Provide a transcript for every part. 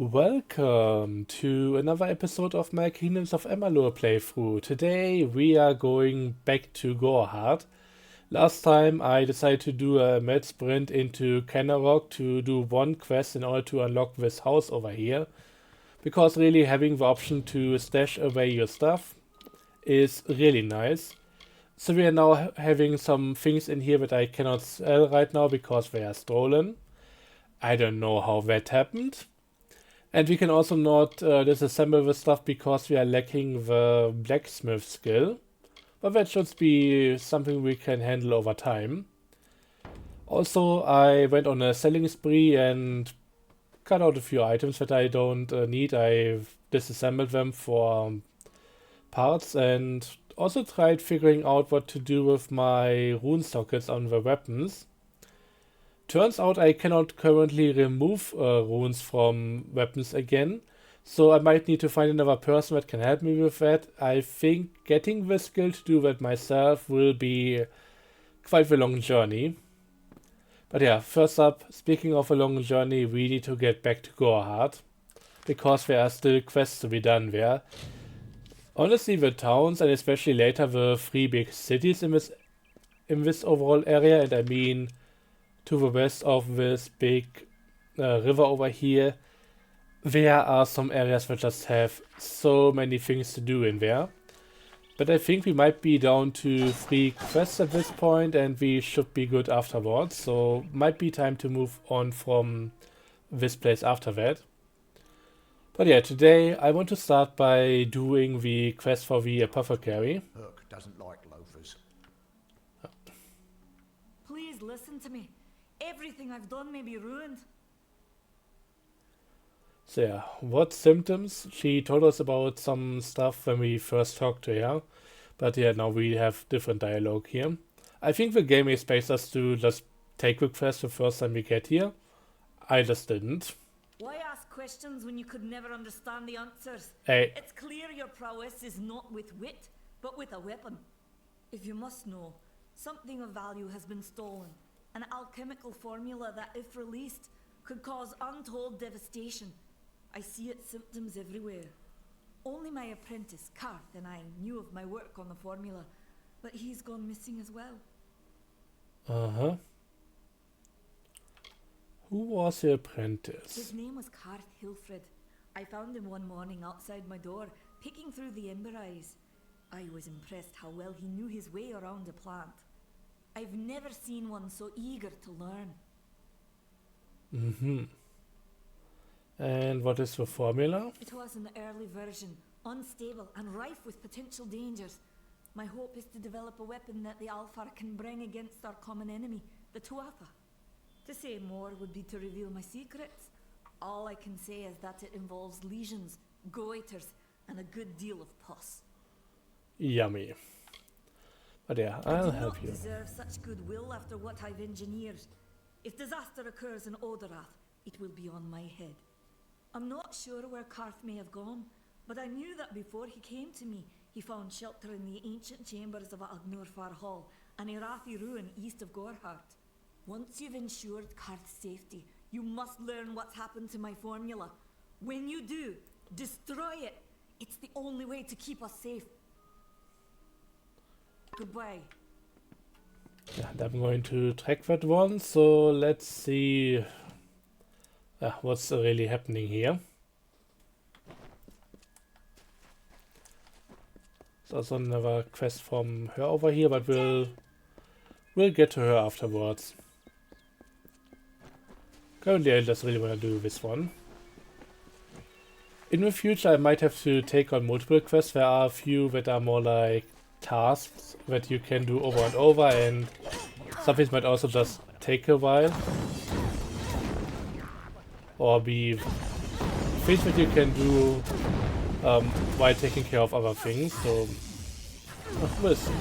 Welcome to another episode of my Kingdoms of Amalur playthrough. Today we are going back to Gorhard. Last time I decided to do a mad sprint into Kenarok to do one quest in order to unlock this house over here. Because really having the option to stash away your stuff is really nice. So we are now having some things in here that I cannot sell right now because they are stolen. I don't know how that happened. And we can also not disassemble the stuff because we are lacking the blacksmith skill. But that should be something we can handle over time. Also, I went on a selling spree and cut out a few items that I don't need. I've disassembled them for parts and also tried figuring out what to do with my rune sockets on the weapons. Turns out I cannot currently remove runes from weapons again, so I might need to find another person that can help me with that. I think getting the skill to do that myself will be quite a long journey. But yeah, first up, speaking of a long journey, we need to get back to Gorhard, because there are still quests to be done there. Honestly, the towns, and especially later the three big cities in this overall area, and I mean to the west of this big river over here, there are some areas that just have so many things to do in there. But I think we might be down to 3 quests at this point and we should be good afterwards, so might be time to move on from this place after that. But yeah, today I want to start by doing the quest for the apothecary. Hook doesn't like loafers. Please listen to me. Everything I've done may be ruined. So yeah, what symptoms? She told us about some stuff when we first talked to her. But yeah, now we have different dialogue here. I think the game expects us to just take the quest the first time we get here. I just didn't. Why ask questions when you could never understand the answers? Hey. It's clear your prowess is not with wit, but with a weapon. If you must know, something of value has been stolen. An alchemical formula that, if released, could cause untold devastation. I see its symptoms everywhere. Only my apprentice, Karth, and I knew of my work on the formula, but he's gone missing as well. Uh-huh. Who was your apprentice? His name was Karth Hilfred. I found him one morning outside my door, picking through the ember eyes. I was impressed how well he knew his way around a plant. I've never seen one so eager to learn. Mm-hmm. And what is the formula? It was an early version, unstable and rife with potential dangers. My hope is to develop a weapon that the Alfar can bring against our common enemy, the Tuatha. To say more would be to reveal my secrets. All I can say is that it involves lesions, goiters, and a good deal of pus. Yummy. But yeah, I'll help you. I do not deserve such goodwill after what I've engineered. If disaster occurs in Odorath, it will be on my head. I'm not sure where Karth may have gone, but I knew that before he came to me, he found shelter in the ancient chambers of Agnurfar Hall, an Irathi ruin east of Gorhard. Once you've ensured Karth's safety, you must learn what's happened to my formula. When you do, destroy it. It's the only way to keep us safe. Goodbye. And I'm going to track that one, so let's see what's really happening here. There's also another quest from her over here, but we'll get to her afterwards. Currently I just really want to do this one. In the future I might have to take on multiple quests. There are a few that are more like tasks that you can do over and over, and some things might also just take a while, or be things that you can do while taking care of other things, so we'll see.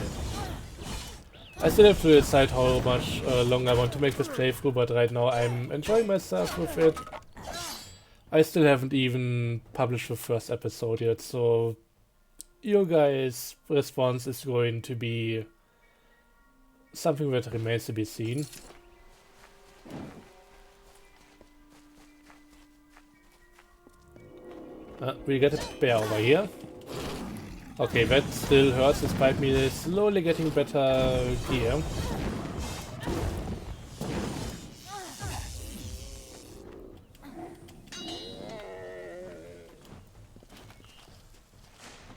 I still have to decide how much longer I want to make this playthrough, but right now I'm enjoying myself with it. I still haven't even published the first episode yet, so your guys' response is going to be something that remains to be seen. We get a bear over here. Okay, that still hurts despite me slowly getting better gear.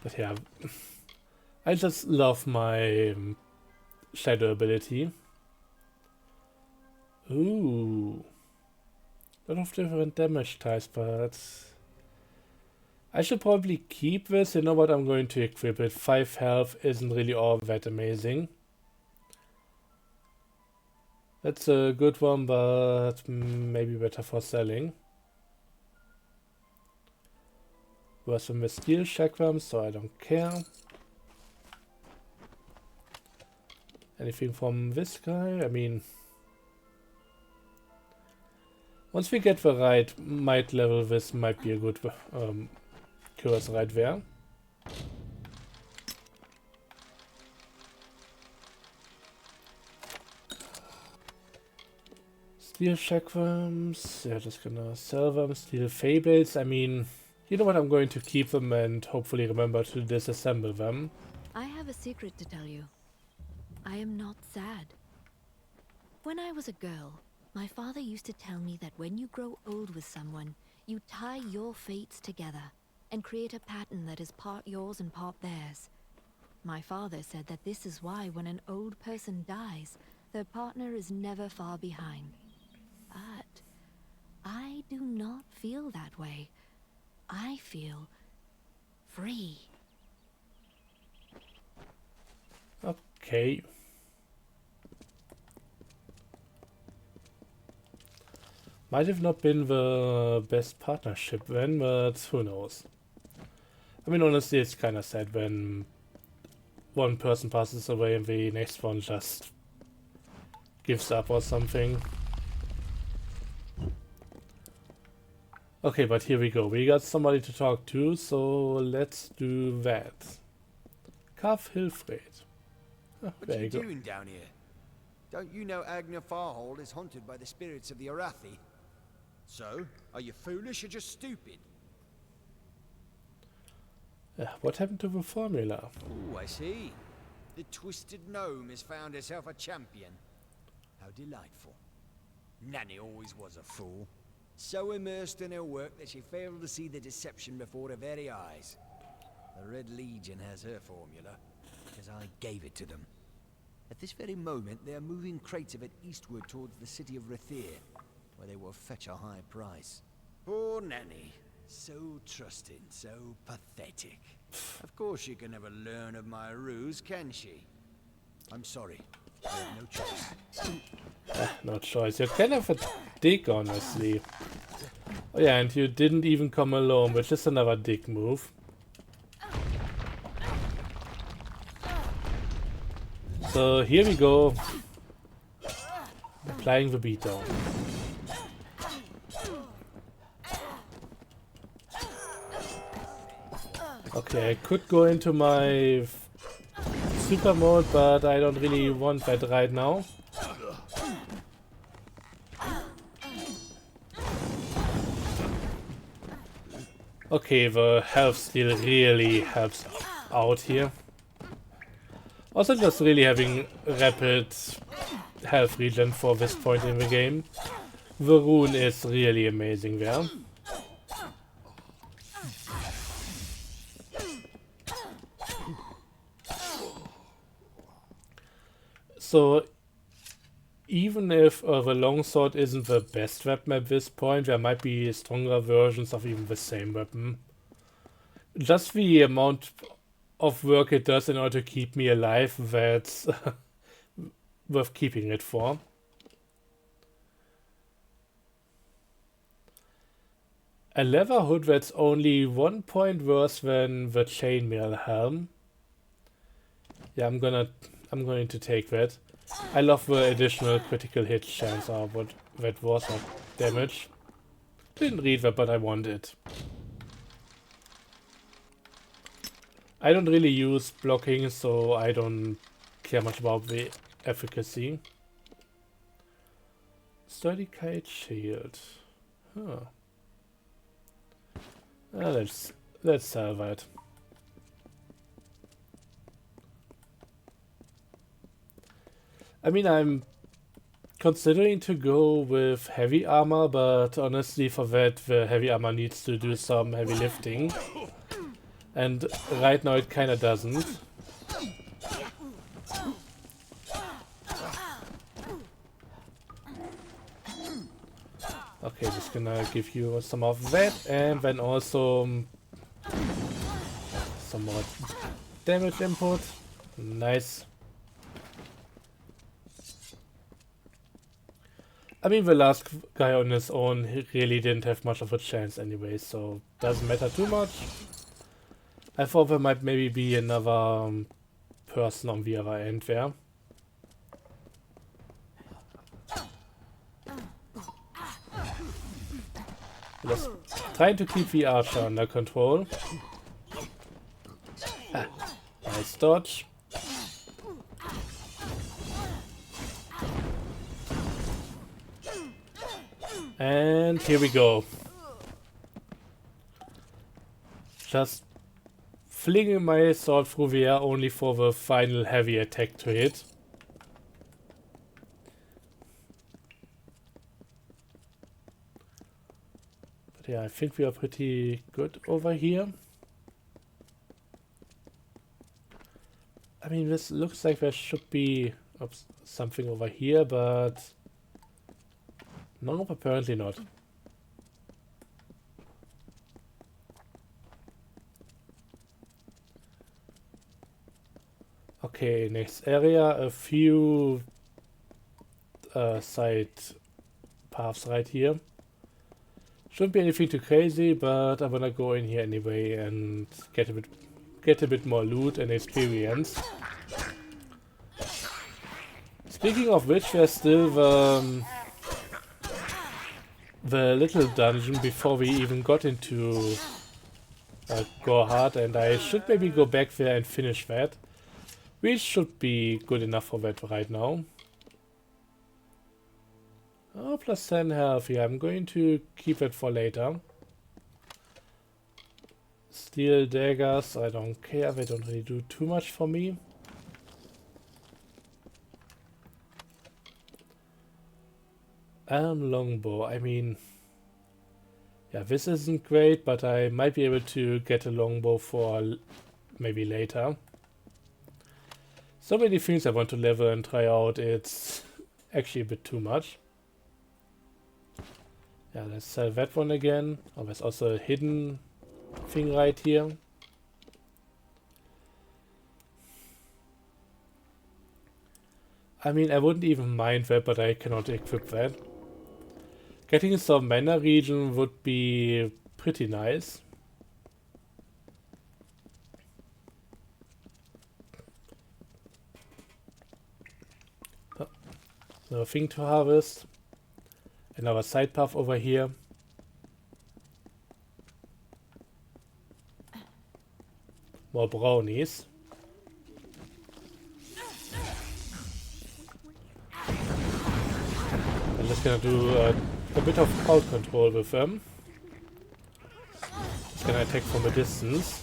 But yeah, I just love my shadow ability. Ooh. A lot of different damage types, but I should probably keep this. You know what? I'm going to equip it. 5 health isn't really all that amazing. That's a good one, but maybe better for selling. Worse than the steel shakrams, so I don't care. Anything from this guy? I mean, once we get the right might level, this might be a good curse right there. Steel chakrams, yeah, just gonna sell them. Steel fables, I mean, you know what, I'm going to keep them and hopefully remember to disassemble them. I have a secret to tell you. I am not sad. When I was a girl, my father used to tell me that when you grow old with someone, you tie your fates together and create a pattern that is part yours and part theirs. My father said that this is why when an old person dies, their partner is never far behind. But I do not feel that way. I feel free. Okay. Might have not been the best partnership then, but who knows. I mean, honestly, it's kind of sad when one person passes away and the next one just gives up or something. Okay, but here we go. We got somebody to talk to, so let's do that. Carve Hilfred. Oh, What there are you you go. doing down here? Don't you know Agna Farhold is haunted by the spirits of the Arathi? So, are you foolish or just stupid? What happened to the formula? Oh, I see. The twisted gnome has found herself a champion. How delightful. Nanny always was a fool. So immersed in her work that she failed to see the deception before her very eyes. The Red Legion has her formula, because I gave it to them. At this very moment, they are moving crates of it eastward towards the city of Rathir, where they will fetch a high price. Poor Nanny. So trusting, so pathetic. Of course she can never learn of my ruse, can she? I'm sorry. I have no choice. No choice. You're kind of a dick, honestly. Oh yeah, and you didn't even come alone, which is another dick move. So here we go. Applying the beatdown. Okay, I could go into my super mode, but I don't really want that right now. Okay, the health steal really helps out here. Also just really having rapid health regen for this point in the game. The rune is really amazing there. So even if the longsword isn't the best weapon at this point, there might be stronger versions of even the same weapon. Just the amount of work it does in order to keep me alive, that's worth keeping it for. A leather hood that's only 1 point worse than the chainmail helm. Yeah, I'm going to take that. I love the additional critical hit chance of what that was, not damage. Didn't read that, but I want it. I don't really use blocking, so I don't care much about the efficacy. Sturdy kite shield. Huh. Let's sell that. I mean, I'm considering to go with heavy armor, but honestly for that the heavy armor needs to do some heavy lifting. And right now it kinda doesn't. Okay, just gonna give you some of that, and then also some more damage input. Nice. I mean, the last guy on his own, he really didn't have much of a chance anyway, so doesn't matter too much. I thought there might maybe be another person on the other end there. Just trying to keep the archer under control. Ah, nice dodge. And here we go. Just flinging my sword through the air only for the final heavy attack to hit. But yeah, I think we are pretty good over here. I mean, this looks like there should be something over here, but no, apparently not. Okay, next area, a few side paths right here. Shouldn't be anything too crazy, but I'm gonna go in here anyway and get a bit more loot and experience. Speaking of which, there's still the little dungeon before we even got into Gorhard, and I should maybe go back there and finish that. Which should be good enough for that right now. Oh, plus 10 health. Yeah, I'm going to keep it for later. Steel daggers, I don't care. They don't really do too much for me. Longbow. I mean, yeah, this isn't great, but I might be able to get a longbow for maybe later. So many things I want to level and try out, it's actually a bit too much. Yeah, let's sell that one again. Oh, there's also a hidden thing right here. I mean, I wouldn't even mind that, but I cannot equip that. Getting some mana region would be pretty nice. Another thing to harvest. Another side path over here. More brownies. I'm just gonna do a bit of crowd control with them. Just gonna attack from a distance.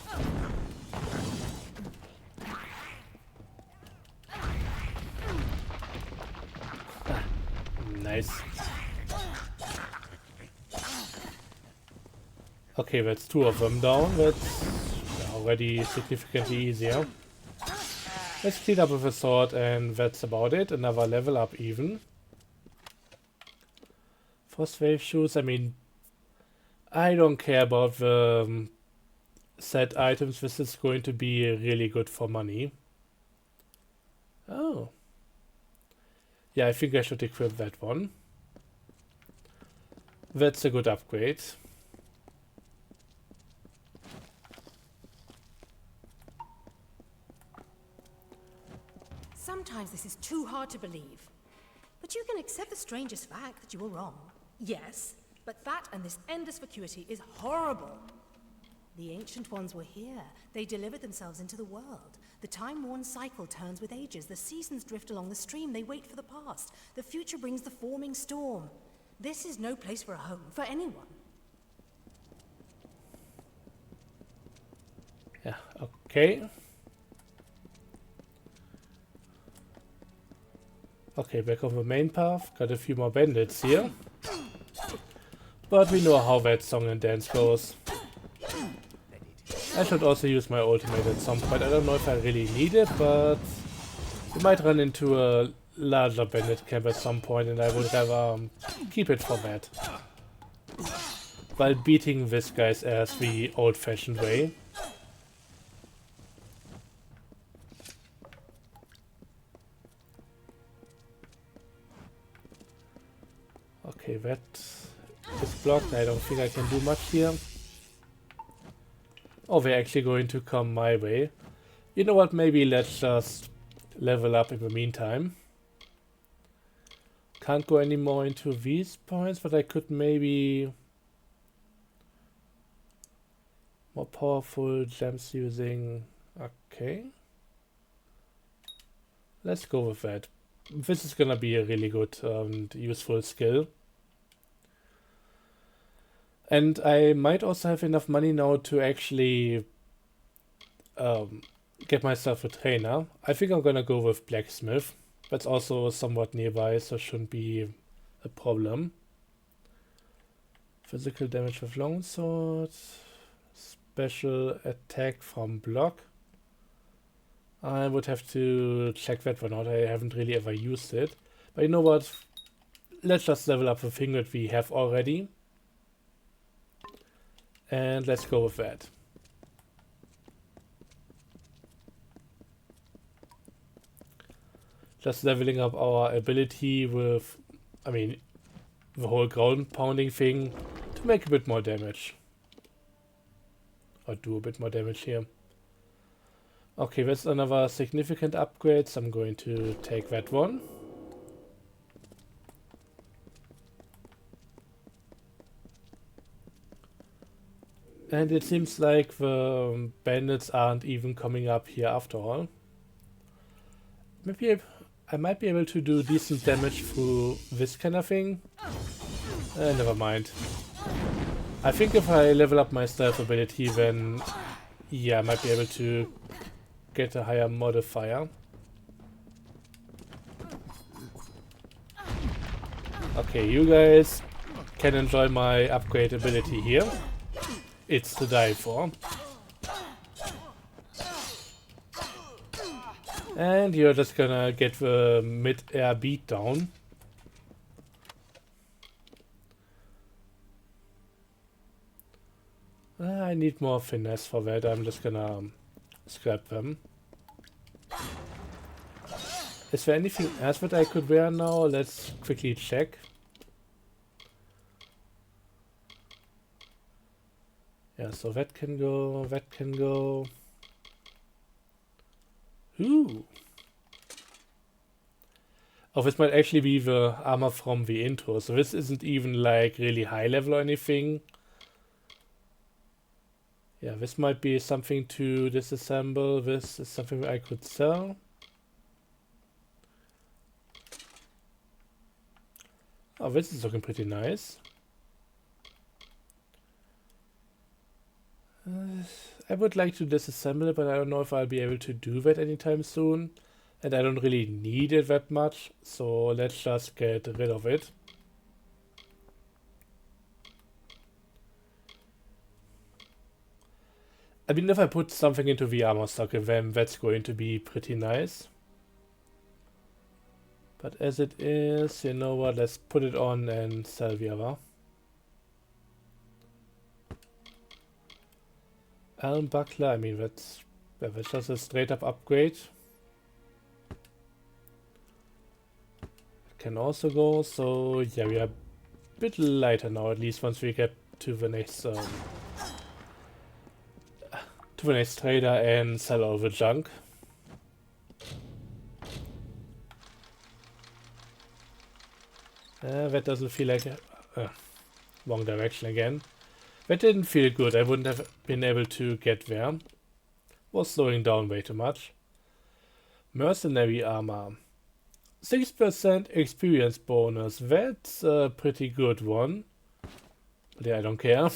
Nice. Okay, that's two of them down. That's already significantly easier. Let's clean up with a sword, and that's about it. Another level up even. Frostwave shoes, I mean, I don't care about the set items. This is going to be really good for money. Oh. Yeah, I think I should equip that one. That's a good upgrade. Sometimes this is too hard to believe. But you can accept the strangest fact that you were wrong. Yes. But that and this endless vacuity is horrible. The Ancient Ones were here. They delivered themselves into the world. The time-worn cycle turns with ages. The seasons drift along the stream. They wait for the past. The future brings the forming storm. This is no place for a home, for anyone. Yeah, okay. Okay, back on the main path. Got a few more bandits here. But we know how that song and dance goes. I should also use my ultimate at some point. I don't know if I really need it, but we might run into a larger bandit camp at some point, and I would rather keep it for that. While beating this guy's ass the old-fashioned way. Okay, that is blocked. I don't think I can do much here. Oh, they're actually going to come my way. You know what, maybe let's just level up in the meantime. Can't go any more into these points, but I could maybe... More powerful gems using... Okay. Let's go with that. This is gonna be a really good and useful skill. And I might also have enough money now to actually get myself a trainer. I think I'm gonna go with blacksmith. That's also somewhat nearby, so shouldn't be a problem. Physical damage with longsword. Special attack from block. I would have to check that one out. I haven't really ever used it. But you know what? Let's just level up the thing that we have already. And let's go with that. Just leveling up our ability with, I mean, the whole ground pounding thing to make a bit more damage. Or do a bit more damage here. Okay, that's another significant upgrade, so I'm going to take that one. And it seems like the bandits aren't even coming up here after all. Maybe I might be able to do decent damage through this kind of thing. Never mind. I think if I level up my stealth ability, then yeah, I might be able to get a higher modifier. Okay, you guys can enjoy my upgrade ability here. It's to die for. And you're just gonna get the mid-air beatdown. I need more finesse for that. I'm just gonna scrap them. Is there anything else that I could wear now? Let's quickly check. Yeah, so that can go, that can go. Ooh. Oh, this might actually be the armor from the intro. So this isn't even like really high level or anything. Yeah, this might be something to disassemble. This is something I could sell. Oh, this is looking pretty nice. I would like to disassemble it, but I don't know if I'll be able to do that anytime soon. And I don't really need it that much, so let's just get rid of it. I mean, if I put something into the armor stock, then that's going to be pretty nice. But as it is, you know what, let's put it on and sell the other. Elm Buckler, I mean, that's just a straight up upgrade. It can also go, so yeah, we are a bit lighter now, at least once we get to the next trader and sell all the junk. That doesn't feel like wrong direction again. That didn't feel good. I wouldn't have been able to get there. Was slowing down way too much. Mercenary armor. 6% experience bonus. That's a pretty good one. But yeah, I don't care.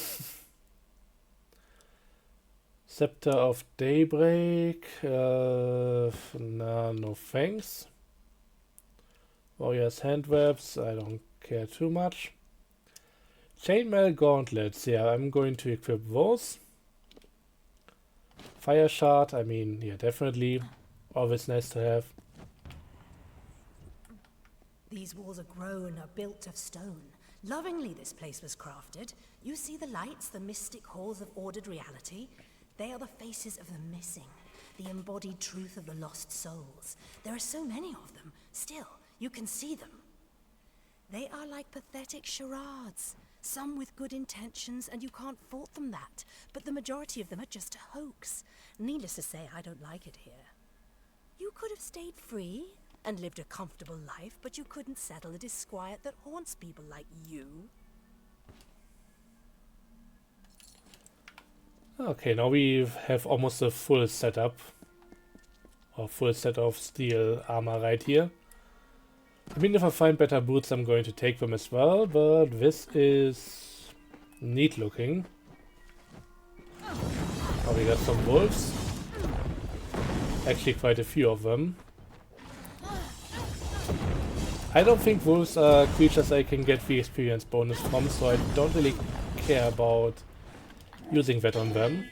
Scepter of Daybreak. Nah, no thanks. Warrior's Hand Webs. I don't care too much. Chainmail Gauntlets. Yeah, I'm going to equip those. Fire Shard. I mean, yeah, definitely. Always nice to have. These walls are grown, are built of stone. Lovingly this place was crafted. You see the lights, the mystic halls of ordered reality? They are the faces of the missing, the embodied truth of the lost souls. There are so many of them. Still, you can see them. They are like pathetic charades. Some with good intentions, and you can't fault them that. But the majority of them are just a hoax. Needless to say, I don't like it here. You could have stayed free and lived a comfortable life, but you couldn't settle the disquiet that haunts people like you. Okay, now we have almost a full setup. Or full set of steel armor right here. I mean, if I find better boots, I'm going to take them as well, but this is neat looking. Oh, we got some wolves. Actually, quite a few of them. I don't think wolves are creatures I can get the experience bonus from, so I don't really care about using that on them.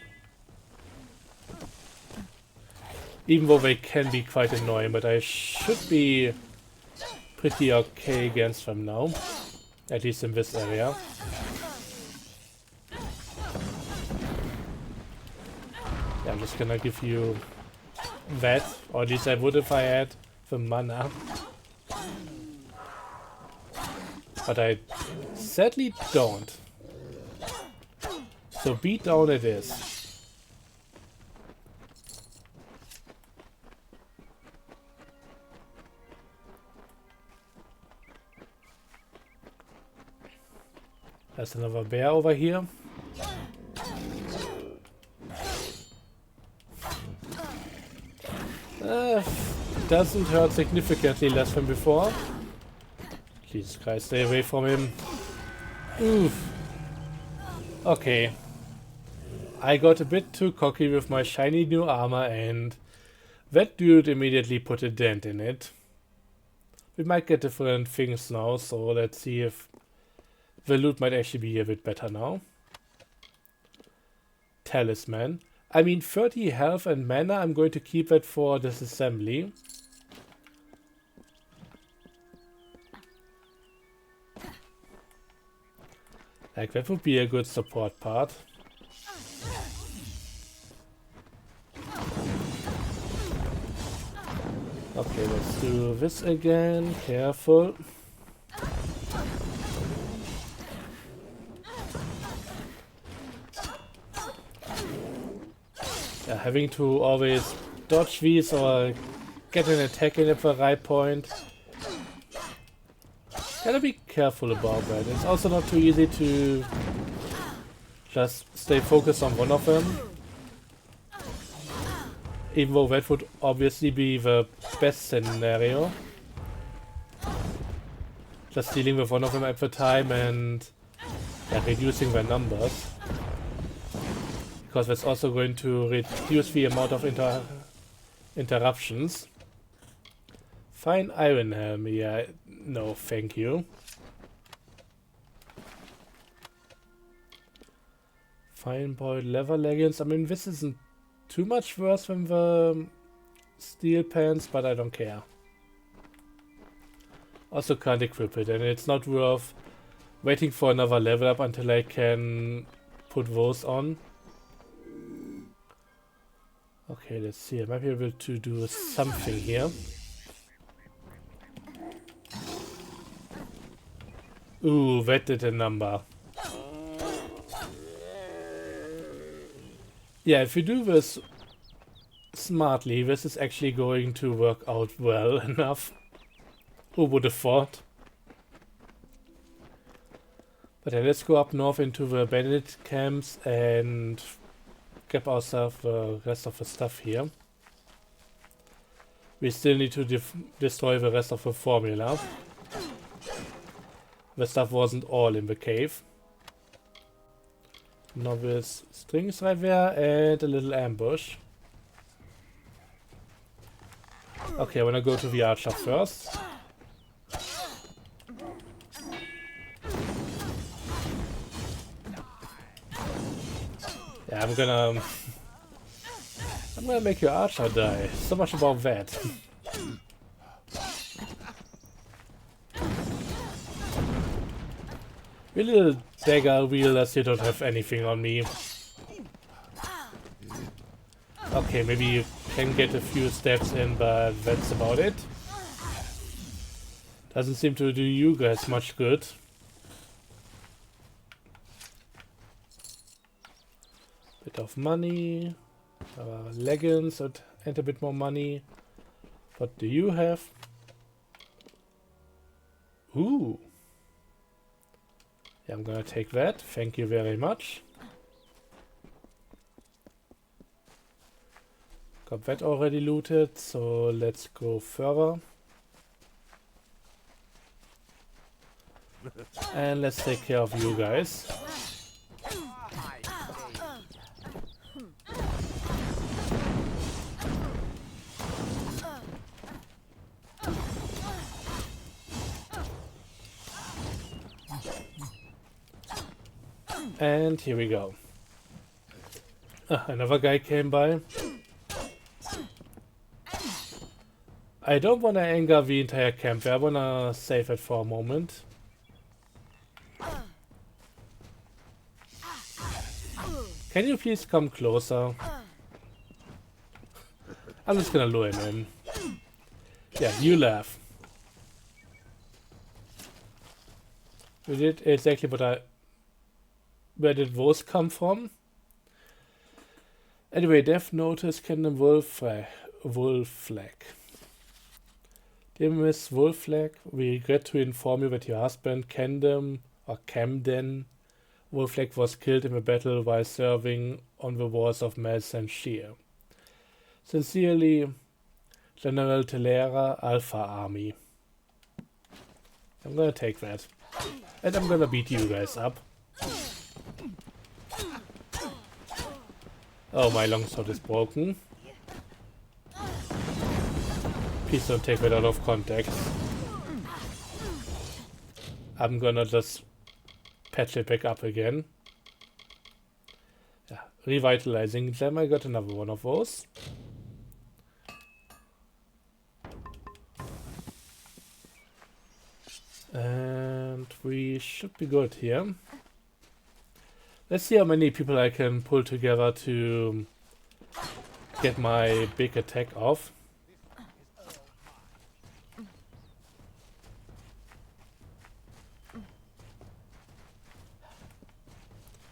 Even though they can be quite annoying, but I should be pretty okay against them now. At least in this area. Yeah, I'm just gonna give you that. Or at least I would if I had the mana. But I sadly don't. So beat down it is. There's another bear over here. Doesn't hurt significantly less than before. Jesus Christ, stay away from him. Oof. Okay. I got a bit too cocky with my shiny new armor and that dude immediately put a dent in it. We might get different things now, so let's see if the loot might actually be a bit better now. Talisman. I mean, 30 health and mana, I'm going to keep that for disassembly. Like, that would be a good support part. Okay, let's do this again. Careful. Yeah, having to always dodge these or get an attack in at the right point. Gotta be careful about that. It's also not too easy to just stay focused on one of them. Even though that would obviously be the best scenario. Just dealing with one of them at the time and yeah, reducing their numbers. Because that's also going to reduce the amount of interruptions. Fine Iron Helm, yeah, no thank you. Fine boiled leather leggings, I mean this isn't too much worse than the steel pants, but I don't care. Also can't equip it, and it's not worth waiting for another level up until I can put those on. Okay, let's see, I might be able to do something here. Ooh, that did a number. Yeah, if you do this smartly, this is actually going to work out well enough. Who would have thought? But then let's go up north into the bandit camps and grab ourselves the rest of the stuff here. We still need to destroy the rest of the formula. The stuff wasn't all in the cave. Novice strings right there and a little ambush. Okay, I wanna go to the archer first. Yeah, I'm gonna make your archer die. So much about that. You little dagger wielders, you don't have anything on me. Okay, maybe you can get a few steps in, but that's about it. Doesn't seem to do you guys much good. Bit of money. Leggings and a bit more money. What do you have? Ooh. Yeah, I'm gonna take that. Thank you very much. Got that already looted, so let's go further. And let's take care of you guys. And here we go. Another guy came by. I don't want to anger the entire camp. I want to save it for a moment. Can you please come closer? I'm just gonna lure him in. Yeah, you laugh. We did exactly what I... Where did those come from? Anyway, Death Notice, Kingdom Wolflag. Dear Miss Wolflag, we regret to inform you that your husband, Camden Wolflag, was killed in a battle while serving on the walls of Melsanshire. Sincerely, General Telera, Alpha Army. I'm gonna take that. And I'm gonna beat you guys up. Oh, my longsword is broken. Please don't take that out of context. I'm gonna just patch it back up again. Yeah, revitalizing gem. I got another one of those. And we should be good here. Let's see how many people I can pull together to get my big attack off.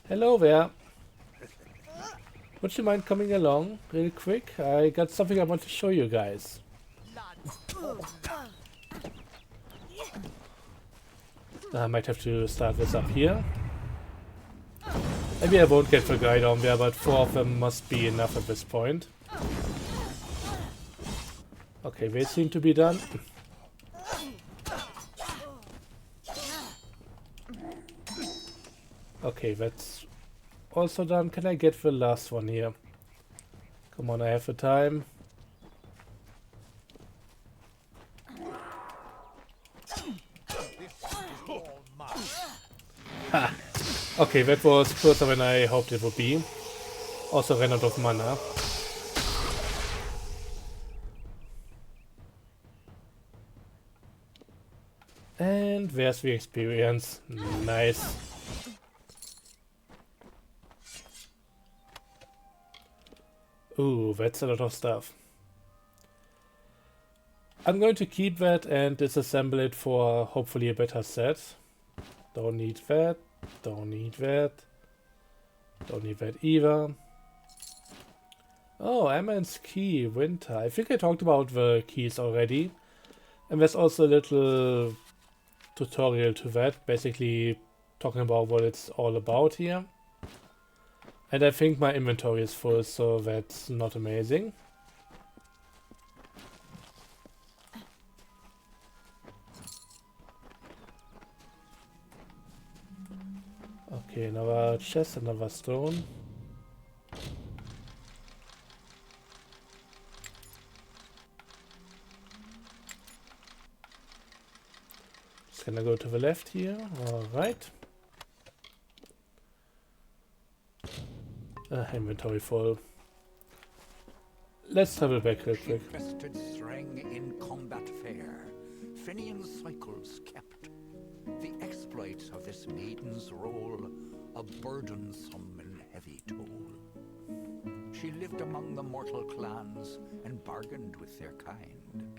Hello there. Would you mind coming along real quick? I got something I want to show you guys. I might have to start this up here. Maybe I won't get the guy down there, but 4 of them must be enough at this point. Okay, they seem to be done. Okay, that's also done. Can I get the last one here? Come on, I have the time. Ha! Okay, that was closer than I hoped it would be. Also ran out of mana. And there's the experience. Nice. Ooh, that's a lot of stuff. I'm going to keep that and disassemble it for hopefully a better set. Don't need that. Don't need that. Don't need that either. Oh, Amman's key, winter. I think I talked about the keys already. And there's also a little tutorial to that. Basically talking about what it's all about here. And I think my inventory is full, so that's not amazing. Okay, another chest, another stone. Just gonna go to the left here. Alright. Inventory full. Let's travel back real quick. She bested Threng in combat fair. Finian's cycles kept. The exploits of this maiden's role, a burdensome and heavy toll. She lived among the mortal clans and bargained with their kind.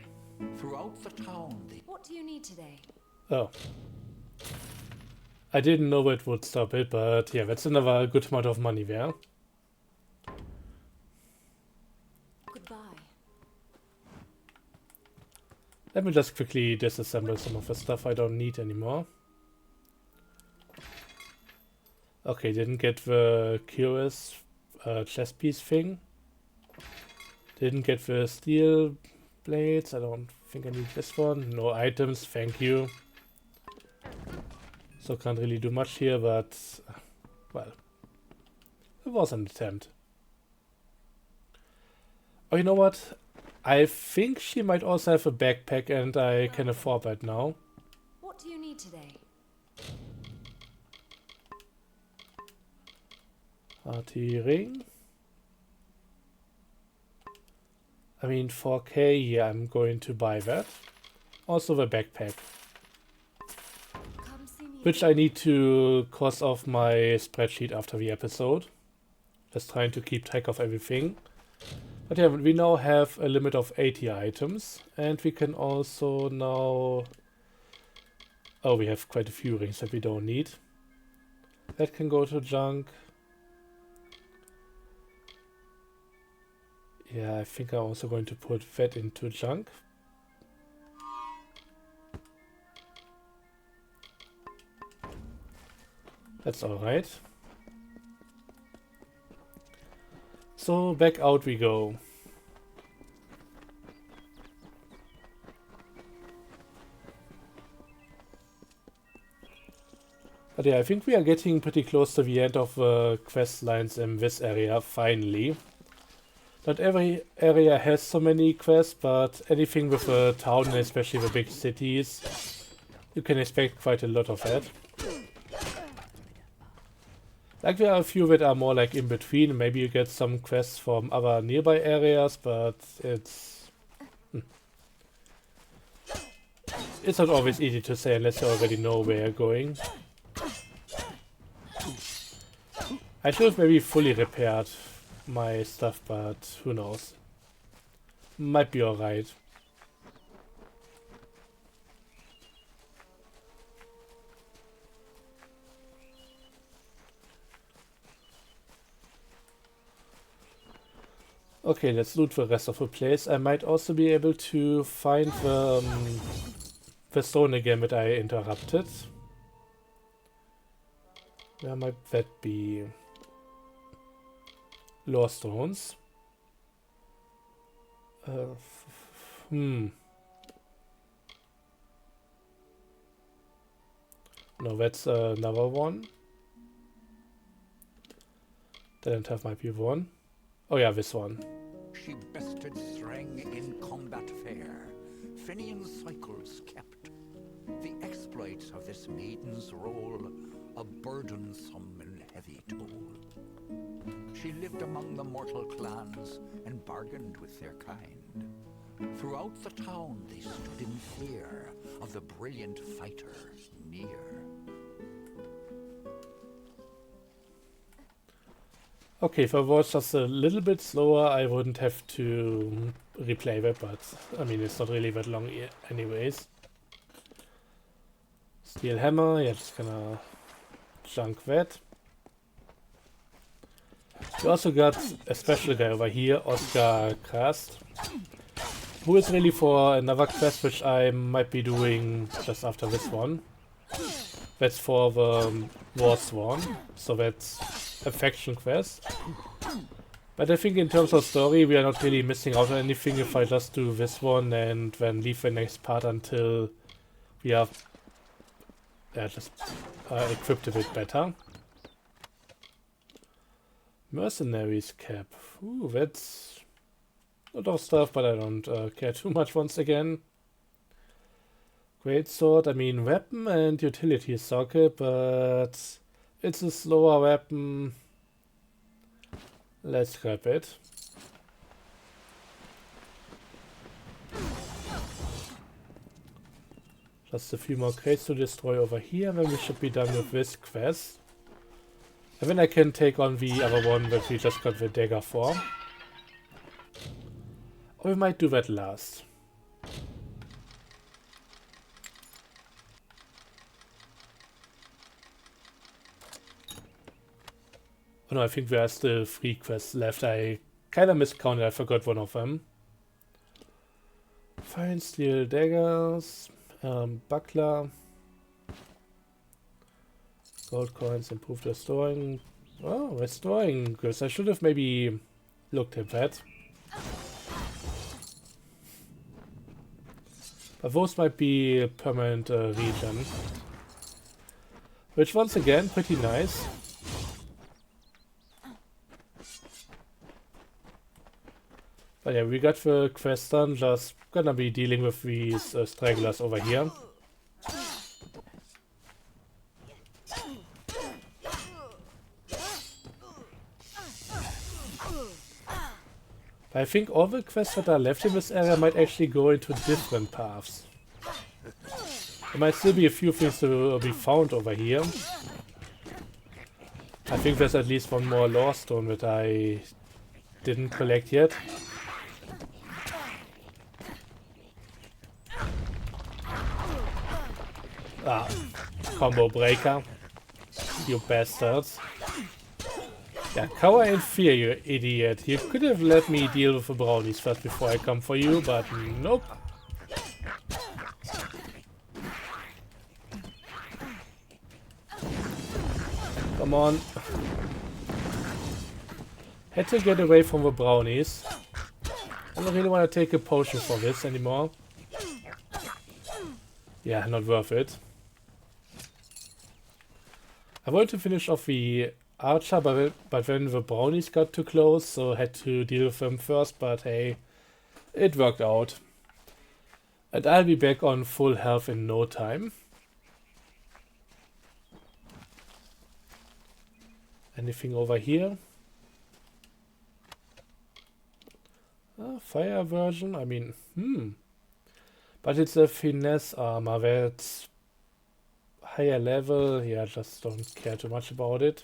Throughout the town they... What do you need today? Oh. I didn't know it would stop it, but yeah, that's another good amount of money there. Goodbye. Let me just quickly disassemble some of the stuff I don't need anymore. Okay, didn't get the curious chest piece thing. Didn't get the steel blades. I don't think I need this one. No items, thank you. So can't really do much here, but well, it was an attempt. Oh, you know what? I think she might also have a backpack and I can afford that now. What do you need today? Party ring. I mean 4K, yeah, I'm going to buy that. Also the backpack. Come see me. Which I need to cross off my spreadsheet after the episode. Just trying to keep track of everything. But yeah, we now have a limit of 80 items. And we can also now... Oh, we have quite a few rings that we don't need. That can go to junk. Yeah, I think I'm also going to put that into junk. That's alright. So back out we go. But yeah, I think we are getting pretty close to the end of the quest lines in this area, finally. Not every area has so many quests, but anything with a town, and especially the big cities, you can expect quite a lot of that. Like there are a few that are more like in between, maybe you get some quests from other nearby areas, but it's not always easy to say unless you already know where you're going. I should have maybe fully repaired my stuff, but who knows. Might be alright. Okay, let's loot the rest of the place. I might also be able to find the stone again that I interrupted. Where might that be? Lore stones. No, that's another one. Didn't have might be one. Oh yeah, this one. She bested Threng in combat fair. Finian's cycles kept. The exploits of this maiden's role, a burdensome and heavy toll. She lived among the mortal clans and bargained with their kind. Throughout the town they stood in fear of the brilliant fighter near. Okay, if I was just a little bit slower, I wouldn't have to replay that, but I mean, it's not really that long anyways. Steel hammer, yeah, just gonna junk that. We also got a special guy over here, Oscar Krast, who is really for another quest which I might be doing just after this one. That's for the War Sworn, so that's a faction quest. But I think in terms of story we are not really missing out on anything if I just do this one and then leave the next part until we have just equipped a bit better. Mercenaries cap. Ooh, that's a lot of stuff, but I don't care too much once again. Great sword, I mean weapon and utility socket, but it's a slower weapon. Let's grab it. Just a few more crates to destroy over here, then we should be done with this quest. And then I can take on the other one that we just got the dagger for. Or we might do that last. Oh no, I think there are still 3 quests left. I kinda miscounted, I forgot one of them. Fine steel daggers, buckler, gold coins, improve restoring. Oh, restoring goods. I should have maybe looked at that. But those might be permanent regen. Which once again, pretty nice. But yeah, we got the quest done, just gonna be dealing with these stragglers over here. But I think all the quests that are left in this area might actually go into different paths. There might still be a few things to be found over here. I think there's at least one more lore stone that I didn't collect yet. Ah, combo breaker. You bastards. Yeah, cower in fear, you idiot. You could have let me deal with the brownies first before I come for you, but nope. Come on. Had to get away from the brownies. I don't really want to take a potion for this anymore. Yeah, not worth it. I wanted to finish off the archer, but then the brownies got too close, so I had to deal with them first, but hey, it worked out. And I'll be back on full health in no time. Anything over here? Fire version? I mean, But it's a finesse armor that's higher level. Yeah, I just don't care too much about it.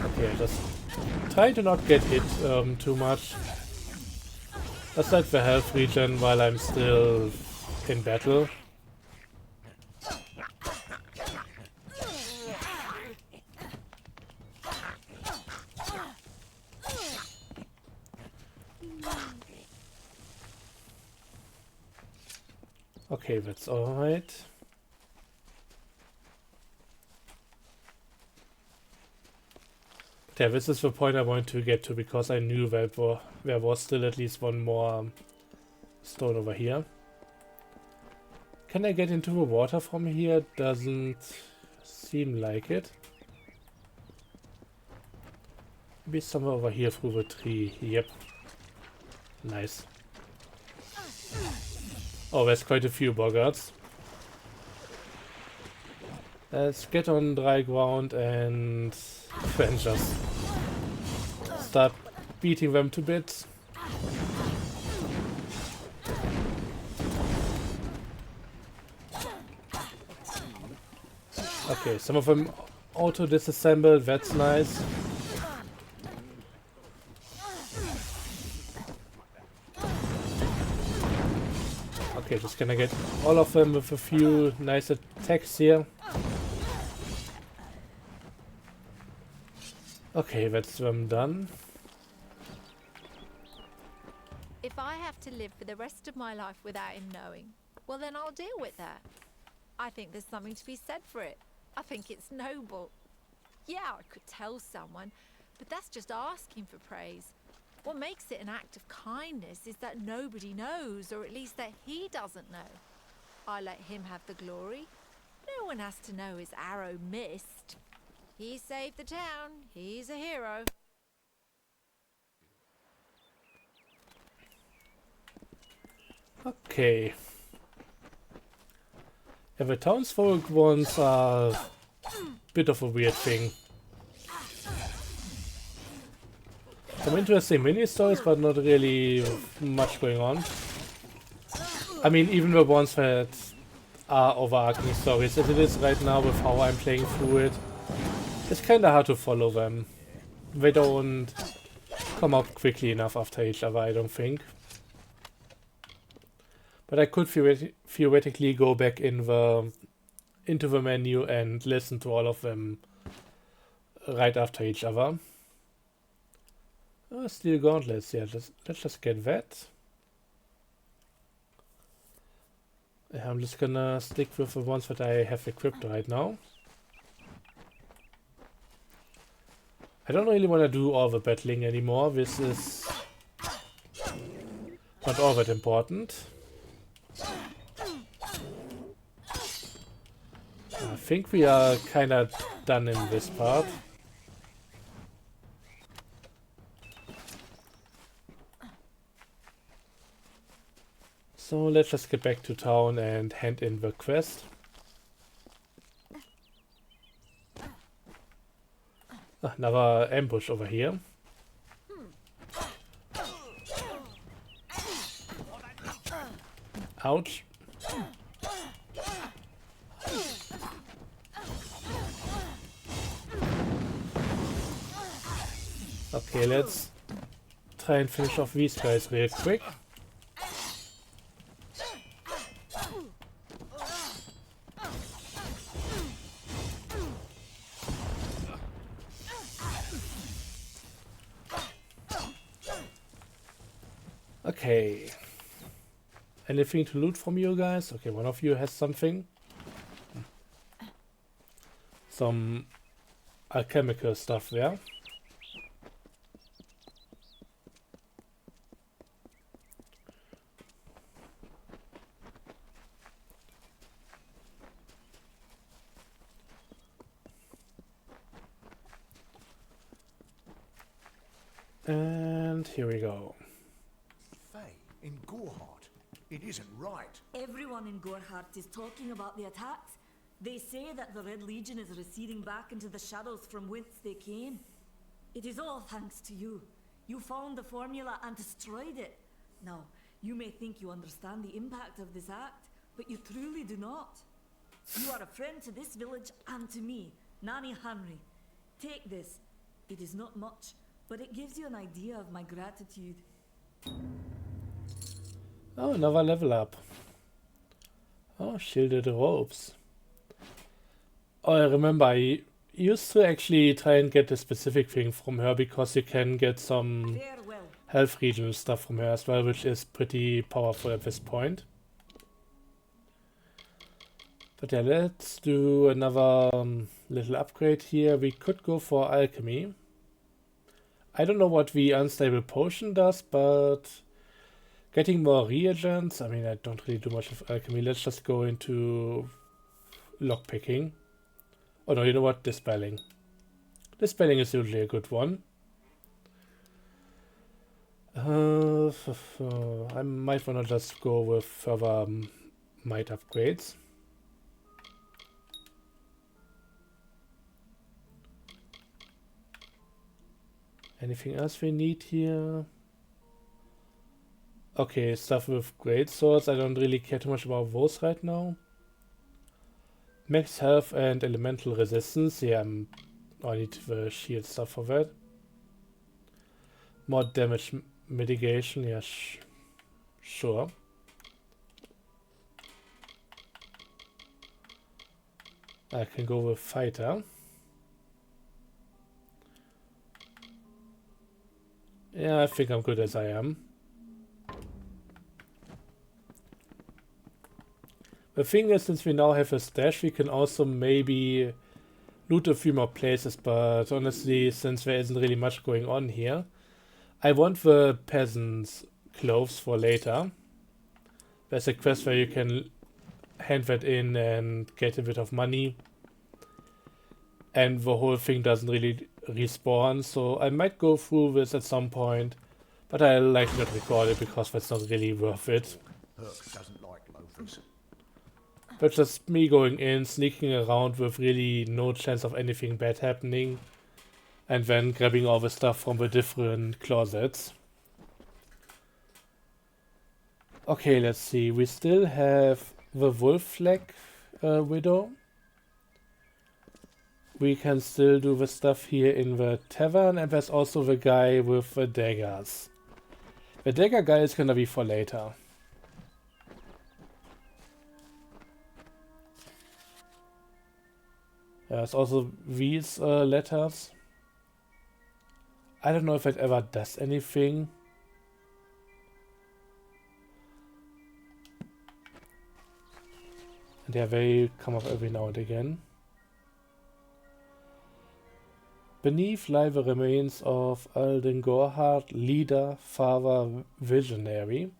Okay, just try to not get hit too much. Just let the health regen while I'm still in battle. Okay, that's alright. Yeah, this is the point I wanted to get to, because I knew that there was still at least one more stone over here. Can I get into the water from here? Doesn't seem like it. Maybe somewhere over here through the tree. Yep. Nice. Oh, there's quite a few boggarts. Let's get on dry ground and then just start beating them to bits. Okay, some of them auto-disassembled, that's nice. Okay, just gonna get all of them with a few nice attacks here. Okay, that's them done. If I have to live for the rest of my life without him knowing, well then I'll deal with that. I think there's something to be said for it. I think it's noble. Yeah, I could tell someone, But that's just asking for praise. What makes it an act of kindness is that nobody knows, or at least that he doesn't know. I let him have the glory. No one has to know his arrow missed. He saved the town. He's a hero. Okay. Yeah, the townsfolk ones are a bit of a weird thing. Some interesting mini-stories, but not really much going on. I mean, even the ones that are overarching stories, as it is right now with how I'm playing through it, it's kinda hard to follow them. They don't come up quickly enough after each other, I don't think. But I could theoretically go back into the menu and listen to all of them right after each other. Steel gauntlets, yeah, let's just get that. Yeah, I'm just gonna stick with the ones that I have equipped right now. I don't really want to do all the battling anymore. This is not all that important. I think we are kinda done in this part. So let's just get back to town and hand in the quest. Another ambush over here. Ouch. Okay, let's try and finish off these guys real quick. Okay. Anything to loot from you guys? Okay, one of you has something. Some alchemical stuff there. And here we go. Faye, in Gorehart. It isn't right. Everyone in Gorehart is talking about the attacks. They say that the Red Legion is receding back into the shadows from whence they came. It is all thanks to you. You found the formula and destroyed it. Now, you may think you understand the impact of this act, but you truly do not. You are a friend to this village and to me, Nanny Henry. Take this. It is not much, but it gives you an idea of my gratitude. Oh, another level up. Oh, shielded ropes. Oh, I remember I used to actually try and get a specific thing from her because you can get some Farewell. health regional stuff from her as well, which is pretty powerful at this point. But yeah, let's do another little upgrade here. We could go for alchemy. I don't know what the unstable potion does, but getting more reagents. I mean, I don't really do much of alchemy. Let's just go into lockpicking. Oh no, you know what? Dispelling. Dispelling is usually a good one. I might want to just go with further might upgrades. Anything else we need here? Okay, stuff with great swords. I don't really care too much about those right now. Max health and elemental resistance. Yeah, I need the shield stuff for that. More damage mitigation. Yeah, sure. I can go with fighter. Yeah, I think I'm good as I am. The thing is, since we now have a stash, we can also maybe loot a few more places, but honestly, since there isn't really much going on here, I want the peasant's clothes for later. There's a quest where you can hand that in and get a bit of money. And the whole thing doesn't really respawn, so I might go through this at some point. But I'll likely not record it because that's not really worth it. Herc doesn't like loafers. But just me going in, sneaking around with really no chance of anything bad happening. And then grabbing all the stuff from the different closets. Okay, let's see. We still have the wolf flag widow. We can still do the stuff here in the tavern, and there's also the guy with the daggers. The dagger guy is gonna be for later. There's also these letters. I don't know if it ever does anything. And yeah, they come up every now and again. Beneath lie the remains of Alden Gorhard, leader, father, visionary.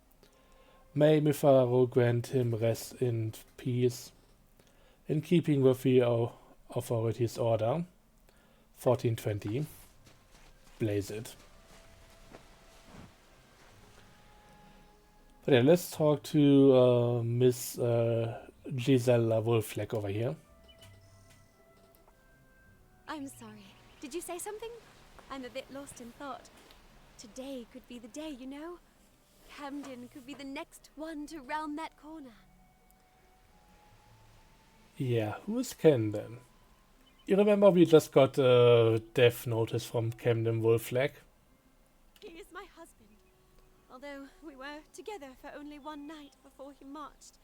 May Mifaro grant him rest in peace, in keeping with the authorities' order. 1420. Blaze it. But yeah, let's talk to Miss Gisela Wolfleck over here. I'm sorry. Did you say something? I'm a bit lost in thought. Today could be the day, you know? Camden could be the next one to round that corner. Yeah, who's Camden? You remember we just got a death notice from Camden Wolfleck? He is my husband. Although we were together for only one night before he marched.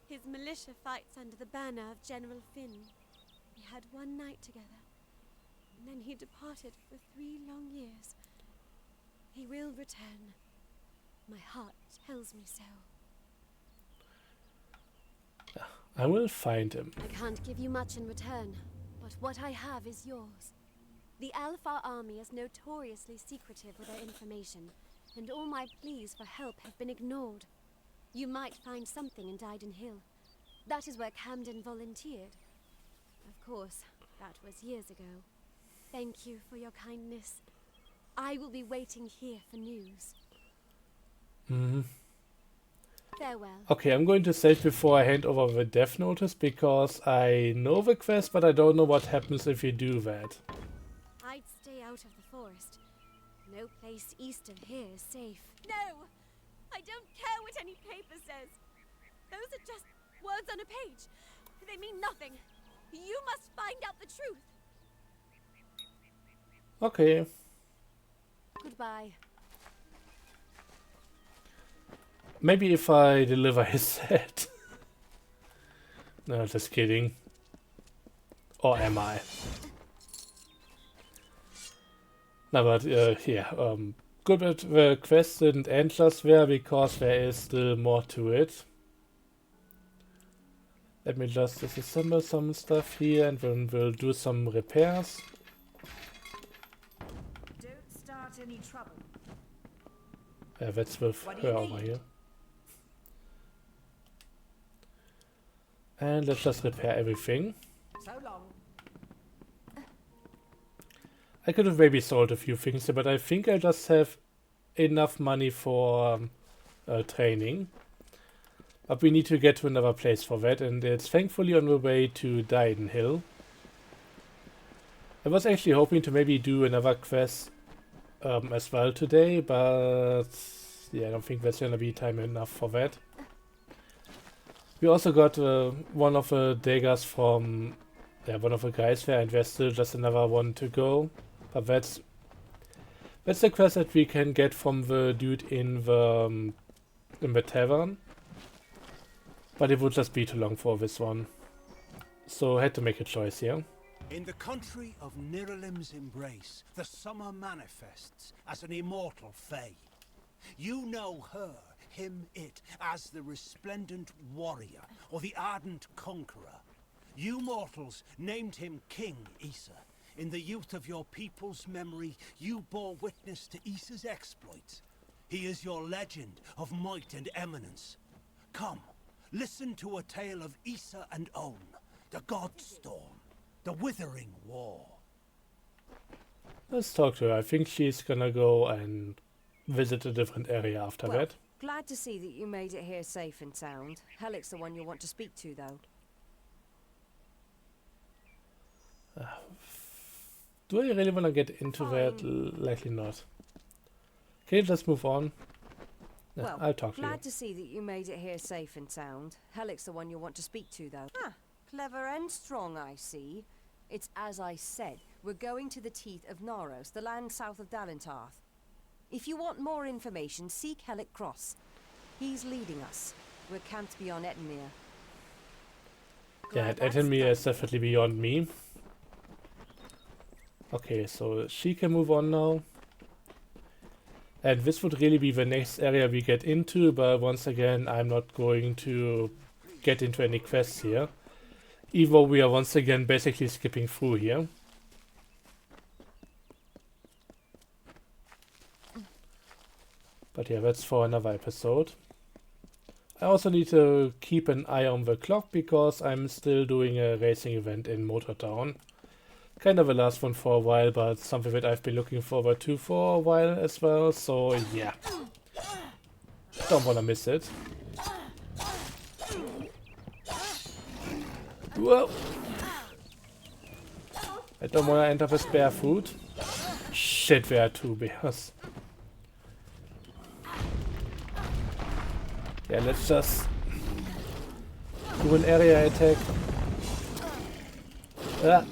His militia fights under the banner of General Finn. We had one night together. And then he departed for 3 long years. He will return. My heart tells me so. I will find him. I can't give you much in return, but what I have is yours. The Alpha army is notoriously secretive with their information, and all my pleas for help have been ignored. You might find something in Dyden Hill. That is where Camden volunteered. Of course, that was years ago. Thank you for your kindness. I will be waiting here for news. Farewell. Okay, I'm going to save before I hand over the death notice because I know the quest, but I don't know what happens if you do that. I'd stay out of the forest. No place east of here is safe. No! I don't care what any paper says. Those are just words on a page. They mean nothing. You must find out the truth. Okay. Goodbye. Maybe if I deliver his head. No, just kidding. Or am I? No, but yeah, good that the quest didn't end just there because there is still more to it. Let me just disassemble some stuff here and then we'll do some repairs. Don't start any trouble. Yeah, that's with What do her you over need? here. And let's just repair everything. So long. I could have maybe sold a few things here, but I think I just have enough money for training. But we need to get to another place for that, and it's thankfully on the way to Dyden Hill. I was actually hoping to maybe do another quest as well today, but yeah, I don't think there's gonna be time enough for that. We also got one of the daggers from one of the guys there, and there's still just another one to go. But that's the quest that we can get from the dude in the tavern. But it would just be too long for this one. So I had to make a choice here. In the country of Niralim's embrace, the summer manifests as an immortal fae. You know her, him, it, as the resplendent warrior, or the ardent conqueror. You mortals named him King Issa. In the youth of your people's memory, you bore witness to Issa's exploits. He is your legend of might and eminence. Come, listen to a tale of Issa and On, the Godstorm, the Withering War. Let's talk to her. I think she's gonna go and visit a different area after Well, that. glad to see that you made it here safe and sound. Helic's the one you'll want to speak to, though. Do I really want to get into that? Likely not. Okay, let's move on. No, Well, I'll talk to you. glad to see that you made it here safe and sound. Helic's the one you'll want to speak to, though. Ah, clever and strong, I see. It's as I said. We're going to the teeth of Naros, the land south of Dalentarth. If you want more information, seek Helic Cross. He's leading us. We're camped beyond Ettenmere. Yeah, Ettenmere is definitely beyond me. Okay, so she can move on now. And this would really be the next area we get into, but once again, I'm not going to get into any quests here. Even though we are once again basically skipping through here. But yeah, that's for another episode. I also need to keep an eye on the clock because I'm still doing a racing event in Motortown. Kind of a last one for a while, but something that I've been looking forward to for a while as well, so yeah. Don't wanna miss it. Whoa! I don't wanna end up as barefoot. Shit, there are two bears. Yeah, let's just do an area attack. Ah.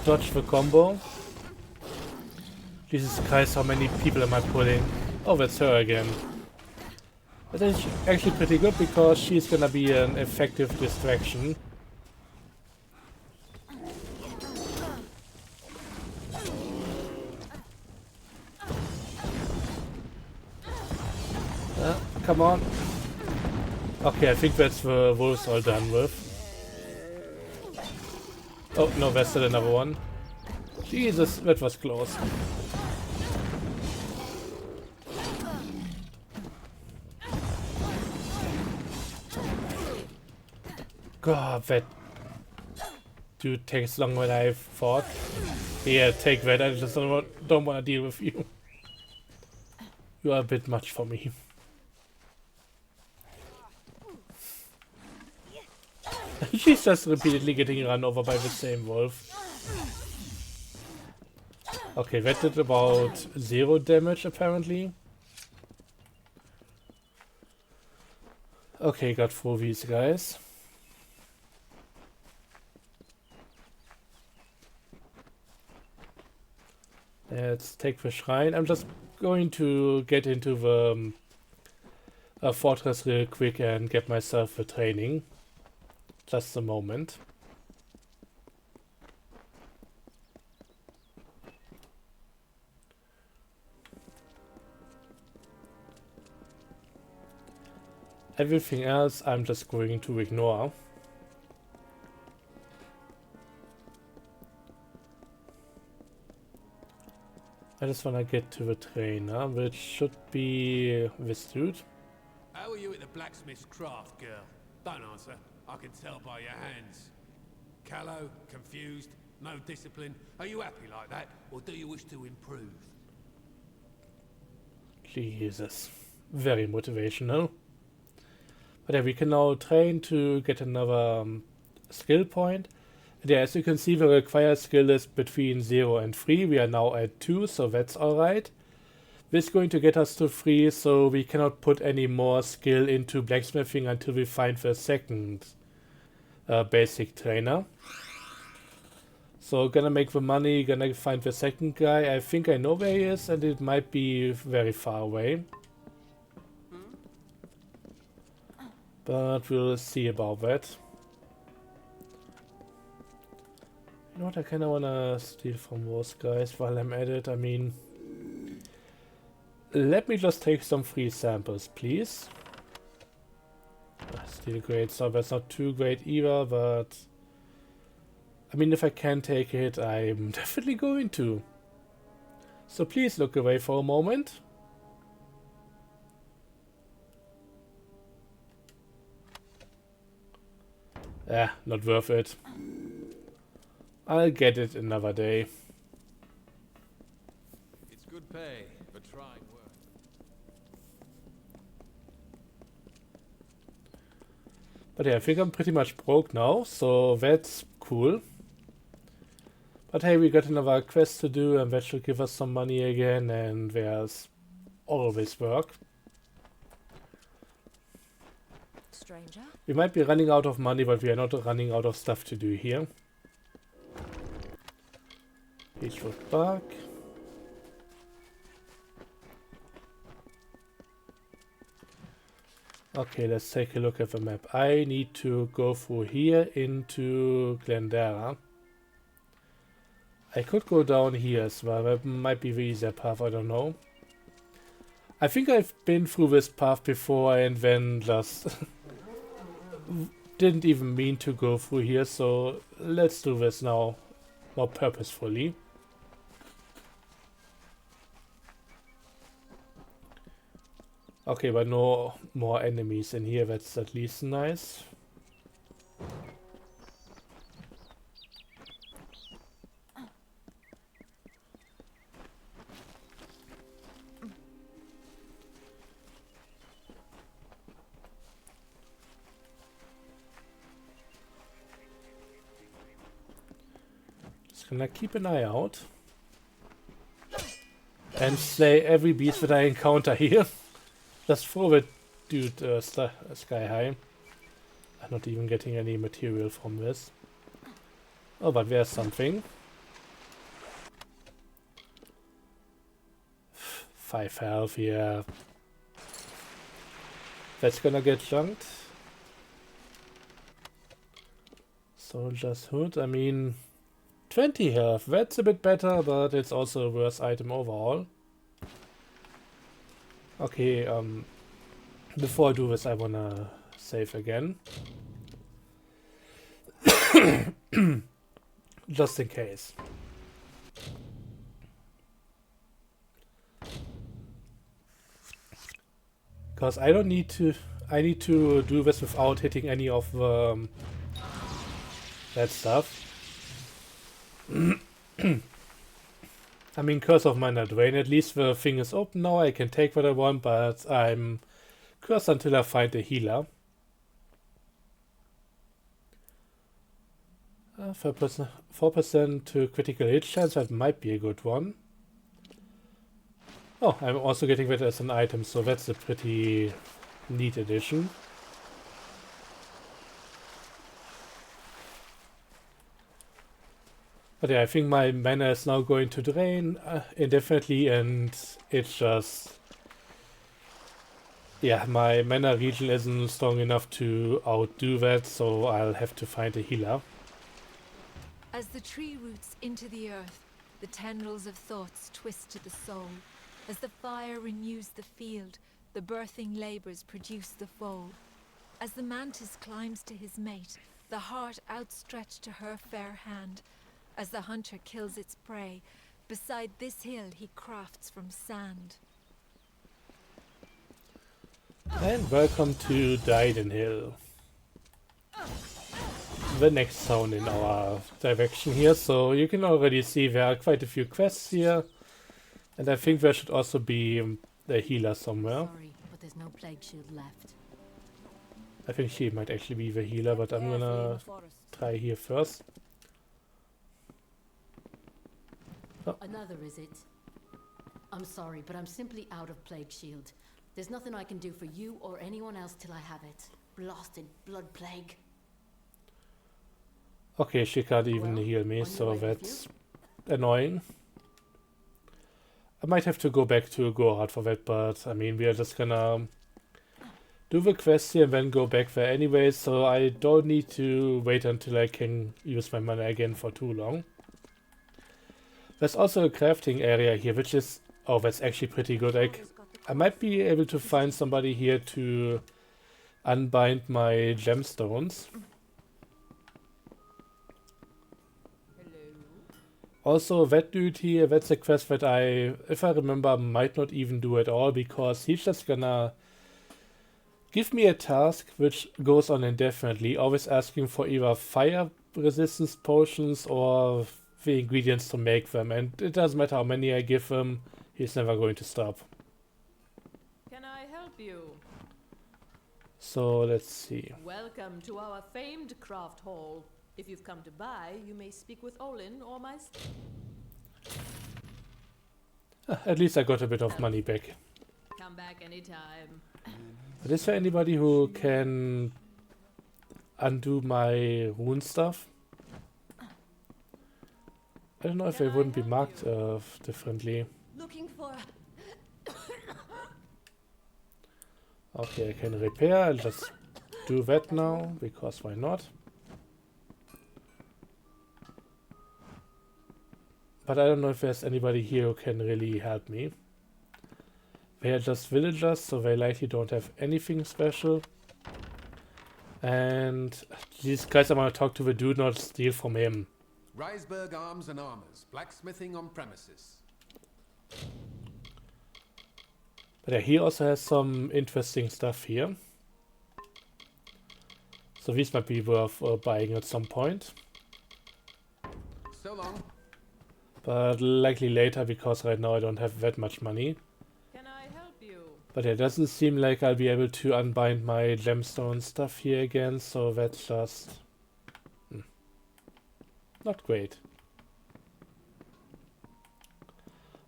Dodge the combo. Jesus Christ, how many people am I pulling? Oh, that's her again. That is actually pretty good because she's gonna be an effective distraction. Come on. Okay, I think that's the wolves all done with. Oh, no, there's still another one. Jesus, that was close. God, that dude takes longer than I thought. Yeah, take that. I just don't want to deal with you. You are a bit much for me. She's just repeatedly getting run over by the same wolf. Okay, that did about 0 damage apparently. Okay, got through these guys. Let's take the shrine. I'm just going to get into the fortress real quick and get myself the training. Just a moment. Everything else I'm just going to ignore. I just want to get to the trainer, which should be this dude. How are you at the blacksmith's craft, girl? Don't answer. I can tell by your hands. Callow, confused, no discipline. Are you happy like that, or do you wish to improve? Jesus. Very motivational. But yeah, we can now train to get another skill point. And yeah, as you can see, the required skill is between 0 and 3. We are now at 2, so that's alright. This is going to get us to 3, so we cannot put any more skill into blacksmithing until we find the second basic trainer. So gonna make the money, gonna find the second guy. I think I know where he is, and it might be very far away. But we'll see about that. You know what, I kinda wanna steal from those guys while I'm at it. I mean, let me just take some free samples, please. Still great, so that's not too great either, but I mean, if I can take it, I'm definitely going to. So please look away for a moment. Not worth it. I'll get it another day. It's good pay for trying work. But yeah, I think I'm pretty much broke now, so that's cool. But hey, we got another quest to do, and that should give us some money again, and there's always work. Stranger? We might be running out of money, but we are not running out of stuff to do here. Beechwood Park. Okay, let's take a look at the map. I need to go through here into Glendara. I could go down here as well. That might be the easier path, I don't know. I think I've been through this path before and then just didn't even mean to go through here, so let's do this now more purposefully. Okay, but no more enemies in here, that's at least nice. Just gonna keep an eye out. And slay every beast that I encounter here. Just throw it, dude, sky high. I'm not even getting any material from this. Oh, but there's something. 5 health, yeah. That's gonna get chunked. Soldier's Hood, I mean... 20 health, that's a bit better, but it's also a worse item overall. Okay, before I do this, I wanna save again. Just in case. Because I don't need to... I need to do this without hitting any of that stuff. I mean, Curse of Mana Drain, at least the thing is open now, I can take what I want, but I'm cursed until I find a healer. 4% to critical hit chance, that might be a good one. Oh, I'm also getting that as an item, so that's a pretty neat addition. But yeah, I think my mana is now going to drain indefinitely, and it's just... Yeah, my mana regen isn't strong enough to outdo that, so I'll have to find a healer. As the tree roots into the earth, the tendrils of thoughts twist to the soul. As the fire renews the field, the birthing labors produce the foal. As the mantis climbs to his mate, the heart outstretched to her fair hand. As the hunter kills its prey, beside this hill he crafts from sand. And welcome to Dyden Hill. The next town in our direction here, so you can already see there are quite a few quests here. And I think there should also be a healer somewhere. Sorry, but there's no plague shield left. I think she might actually be the healer, but I'm gonna try here first. Oh. Another, is it? I'm sorry, but I'm simply out of plague shield. There's nothing I can do for you or anyone else till I have it. Blasted blood plague. Okay, she can't even heal me, so that's annoying. I might have to go back to Gorhard for that, but I mean, we are just gonna do the quest here and then go back there anyway, so I don't need to wait until I can use my mana again for too long. There's also a crafting area here, which is... Oh, that's actually pretty good. I might be able to find somebody here to unbind my gemstones. Also, that dude here, that's a quest that I, if I remember, might not even do at all, because he's just gonna give me a task which goes on indefinitely, always asking for either fire resistance potions or the ingredients to make them, and it doesn't matter how many I give him, he's never going to stop. Can I help you? So let's see. Welcome to our famed craft hall. If you've come to buy, you may speak with Olin or myself. At least I got a bit of money back. Come back anytime. But is there anybody who can undo my rune stuff? I don't know if they wouldn't be marked differently. Looking for... Okay, I can repair. I'll just do that now, because why not? But I don't know if there's anybody here who can really help me. They are just villagers, so they likely don't have anything special. And these guys I'm gonna talk to, the do not steal from him. Reisberg Arms and Armors, blacksmithing on premises. But yeah, he also has some interesting stuff here. So these might be worth buying at some point. So long. But likely later, because right now I don't have that much money. Can I help you? But yeah, it doesn't seem like I'll be able to unbind my gemstone stuff here again, so that's just... not great.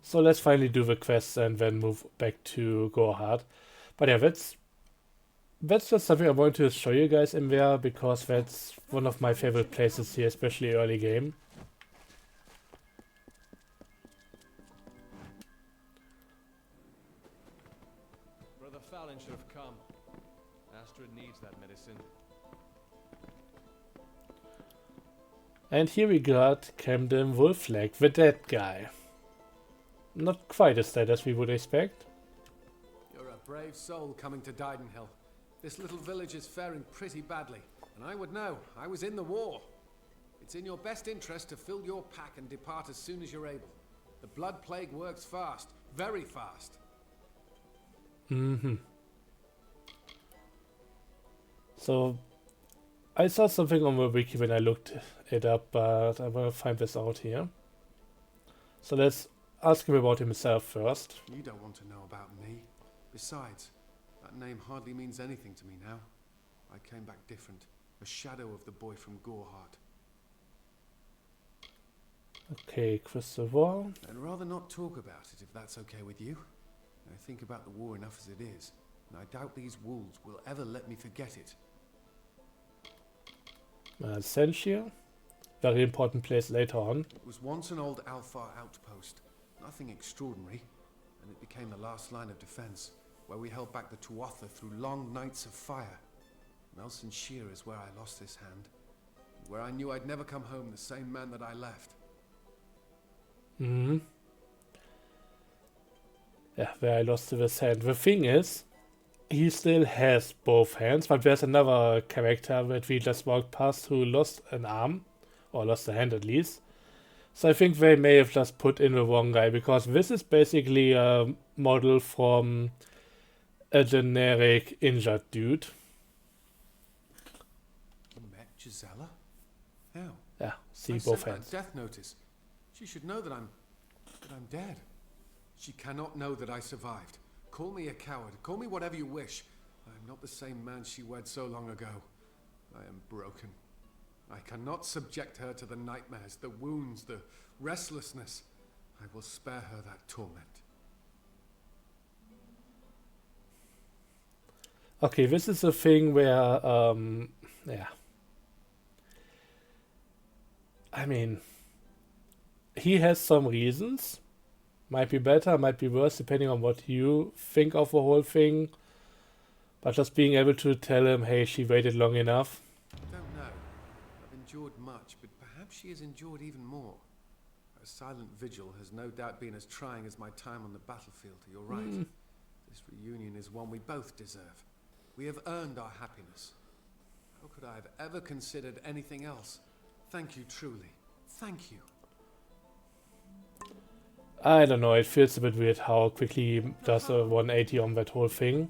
So let's finally do the quests and then move back to Gorhard. But yeah, that's just something I wanted to show you guys in there, because that's one of my favorite places here, especially early game. Brother Fallon should have come. Astrid needs that medicine. And here we got Camden Wolflag, the dead guy. Not quite as dead as we would expect. You're a brave soul coming to Didenhill. This little village is faring pretty badly, and I would know. I was in the war. It's in your best interest to fill your pack and depart as soon as you're able. The blood plague works fast, very fast. So, I saw something on the wiki when I looked it up, but I want to find this out here. So let's ask him about himself first. You don't want to know about me. Besides, that name hardly means anything to me now. I came back different, a shadow of the boy from Gorhard. Okay, Christopher. I'd rather not talk about it, if that's okay with you. I think about the war enough as it is, and I doubt these wolves will ever let me forget it. Sentia. Very important place later on. It was once an old Alfar outpost. Nothing extraordinary, and it became the last line of defense, where we held back the Tuatha through long nights of fire. Nelson Shear is where I lost this hand, where I knew I'd never come home the same man that I left. Yeah, where I lost this hand. The thing is, he still has both hands, but there's another character that we just walked past who lost an arm, or lost a hand at least. So I think they may have just put in the wrong guy, because this is basically a model from a generic injured dude. You met Gisela? How? Yeah, see I both sent hands. that death notice. She should know that I'm dead. She cannot know that I survived. Call me a coward. Call me whatever you wish. I am not the same man she wed so long ago. I am broken. I cannot subject her to the nightmares, the wounds, the restlessness. I will spare her that torment. Okay, this is a thing where, yeah. I mean, he has some reasons. Might be better, might be worse, depending on what you think of the whole thing. But just being able to tell him, hey, she waited long enough. I don't know. I've endured much, but perhaps she has endured even more. Her silent vigil has no doubt been as trying as my time on the battlefield. You're right. This reunion is one we both deserve. We have earned our happiness. How could I have ever considered anything else? Thank you truly. Thank you. I don't know, it feels a bit weird how quickly he does a 180 on that whole thing.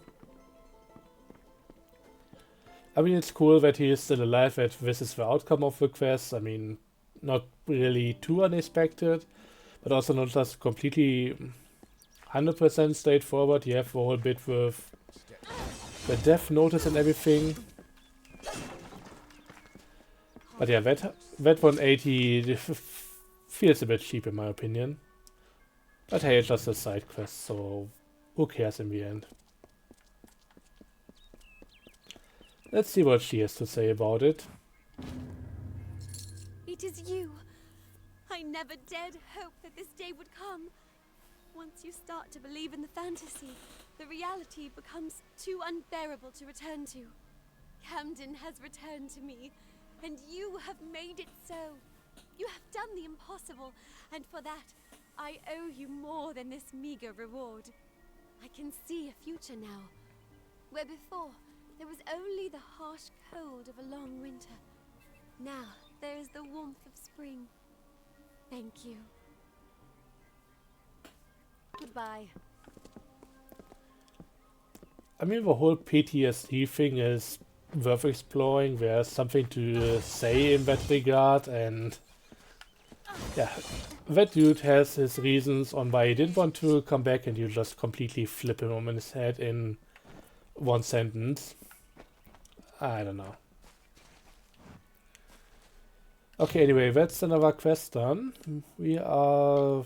I mean, it's cool that he is still alive, that this is the outcome of the quest. I mean, not really too unexpected, but also not just completely 100% straightforward. You have the whole bit with the death notice and everything. But yeah, that 180 feels a bit cheap in my opinion. But hey, it's just a side quest, so who cares in the end? Let's see what she has to say about it. It is you. I never dared hope that this day would come. Once you start to believe in the fantasy, the reality becomes too unbearable to return to. Camden has returned to me, and you have made it so. You have done the impossible, and for that, I owe you more than this meager reward. I can see a future now, where before there was only the harsh cold of a long winter. Now there is the warmth of spring. Thank you. Goodbye. I mean, the whole PTSD thing is worth exploring. There's something to say in that regard, and yeah, that dude has his reasons on why he didn't want to come back, and you just completely flip him on his head in one sentence. I don't know. Okay, anyway, that's another quest done. We are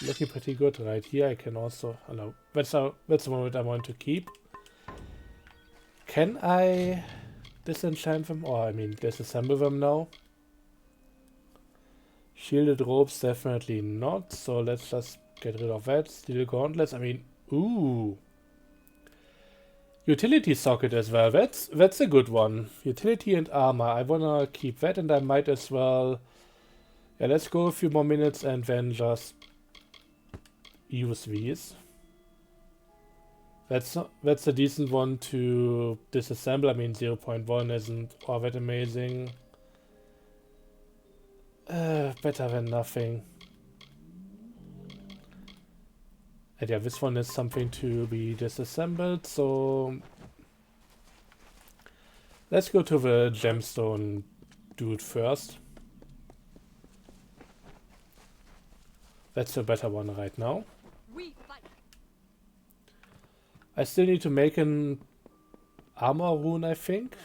looking pretty good right here. I can also... Oh no, that's the moment I want to keep. Can I disenchant them? Or, I mean, disassemble them now? Shielded ropes, definitely not. So let's just get rid of that. Steel gauntlets, I mean... Ooh! Utility socket as well. That's a good one. Utility and armor. I wanna keep that, and I might as well... Yeah, let's go a few more minutes and then just use these. That's a decent one to disassemble. I mean, 0.1 isn't all that amazing. Better than nothing. And yeah, this one is something to be disassembled, so let's go to the gemstone dude first. That's a better one right now. I still need to make an armor rune, I think.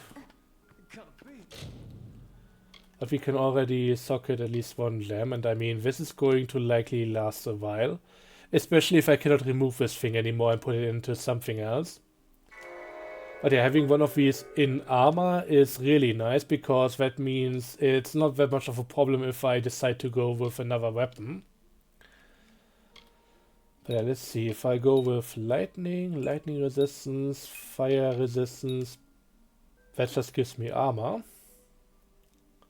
But we can already socket at least one gem, and I mean, this is going to likely last a while. Especially if I cannot remove this thing anymore and put it into something else. But yeah, having one of these in armor is really nice, because that means it's not that much of a problem if I decide to go with another weapon. But yeah, let's see. If I go with lightning resistance, fire resistance, that just gives me armor.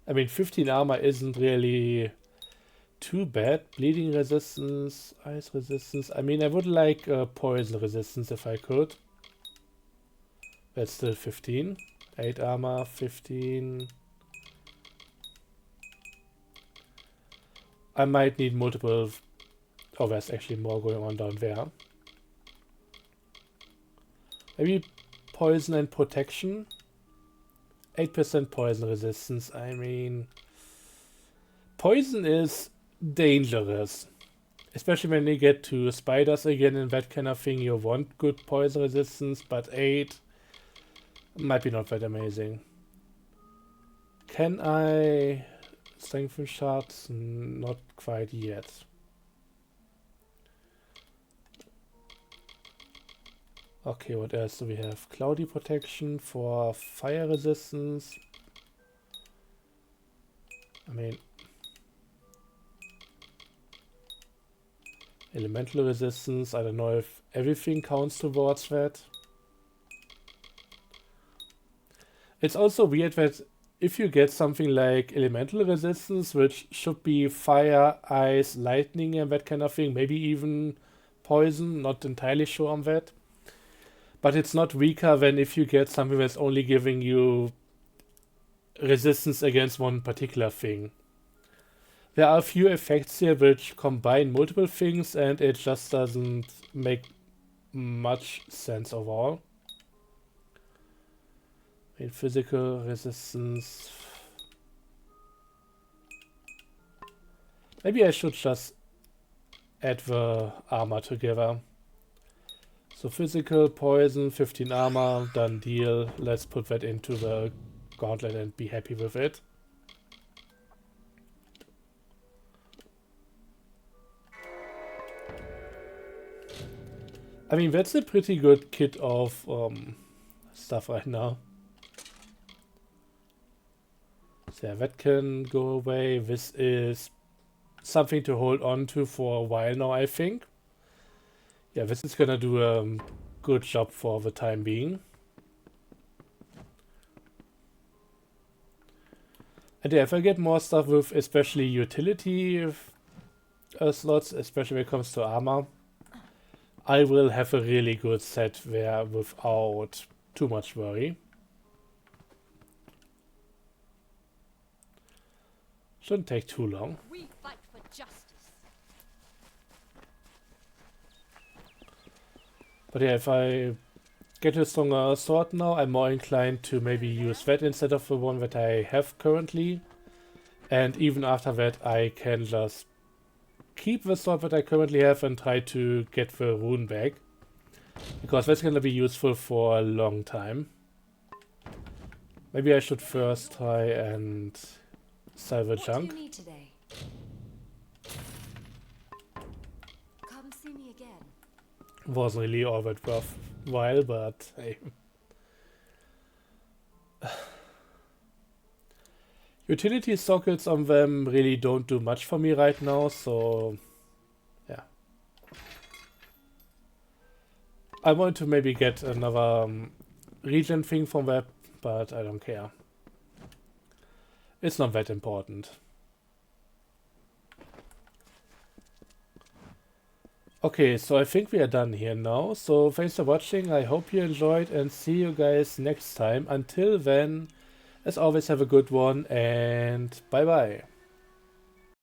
I mean, 15 armor isn't really too bad. Bleeding resistance, ice resistance. I mean, I would like poison resistance if I could. That's still 15. 8 armor, 15. I might need multiple... Oh, there's actually more going on down there. Maybe poison and protection. 8% poison resistance. I mean... Poison is dangerous. Especially when you get to spiders again and that kind of thing. You want good poison resistance, but 8 might be not that amazing. Can I strengthen shards? Not quite yet. Okay, what else do we have? Cloudy protection for fire resistance. I mean, elemental resistance. I don't know if everything counts towards that. It's also weird that if you get something like elemental resistance, which should be fire, ice, lightning and that kind of thing, maybe even poison, not entirely sure on that. But it's not weaker than if you get something that's only giving you resistance against one particular thing. There are a few effects here which combine multiple things, and it just doesn't make much sense overall. In physical resistance. Maybe I should just add the armor together. So physical, poison, 15 armor, done deal. Let's put that into the gauntlet and be happy with it. I mean, that's a pretty good kit of stuff right now. So yeah, that can go away. This is something to hold on to for a while now, I think. Yeah, this is gonna do a good job for the time being. And yeah, if I get more stuff with especially utility slots, especially when it comes to armor, I will have a really good set there without too much worry. Shouldn't take too long. We fight for justice. But yeah, if I get a stronger sword now, I'm more inclined to maybe use that instead of the one that I have currently. And even after that, I can just keep the sword that I currently have and try to get the rune back. Because that's gonna be useful for a long time. Maybe I should first try and sell the junk. What do you need today? Come see me again. Wasn't really all that worthwhile, but hey. Utility sockets on them really don't do much for me right now, so yeah. I want to maybe get another regen thing from that, but I don't care. It's not that important. Okay, so I think we are done here now. So thanks for watching. I hope you enjoyed and see you guys next time. Until then, as always, have a good one and bye bye.